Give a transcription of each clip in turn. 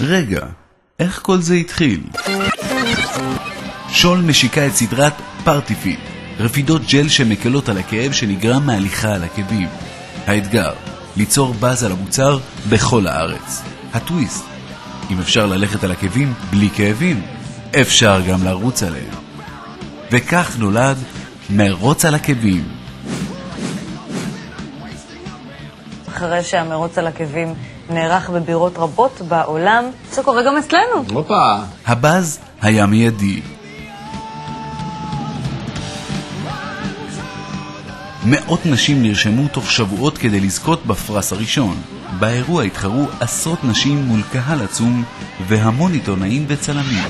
רגע, איך כל זה התחיל? שול משיקה את סדרת פארטיפיט, רפידות ג'ל שמקלות על הכאב שנגרם מהליכה על עקבים. האתגר, ליצור באז על המוצר בכל הארץ. הטוויסט, אם אפשר ללכת על עקבים בלי כאבים, אפשר גם לרוץ עליהם. וכך נולד מרוץ על עקבים. אחרי שהמרוץ על עקבים נערך בבירות רבות בעולם, זה קורה גם אצלנו. הופה. הבאז היה מיידי. מאות נשים נרשמו תוך שבועות כדי לזכות בפרס הראשון. באירוע התחרו עשרות נשים מול קהל עצום והמון עיתונאים וצלמים.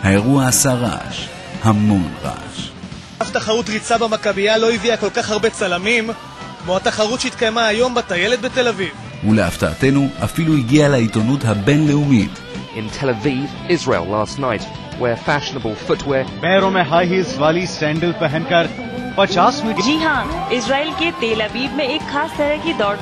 האירוע עשה רעש, המון רעש. אף תחרות ריצה במכבייה לא הביאה כל כך הרבה צלמים כמו התחרות שהתקיימה היום בטיילת בתל אביב. ולהפתעתנו אפילו הגיעה לעיתונות הבינלאומית. In Tel Aviv, Israel last night, where fashionable footwear पैरों में high heels वाली सैंडल पहनकर 50 मीटर जी हाँ, इजराइल के तेल अवीव में एक खास तरह की दौड़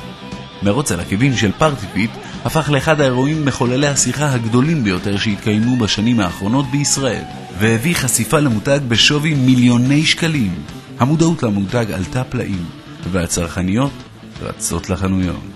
מרוץ על עקבים של פארטיפיט הפך לאחד האירועים מחוללי השיחה הגדולים ביותר שהתקיימו בשנים האחרונות בישראל, והביא חשיפה למותג בשווי מיליוני שקלים. המודעות למותג עלתה פלאים, והצרכניות רצות לחנויות.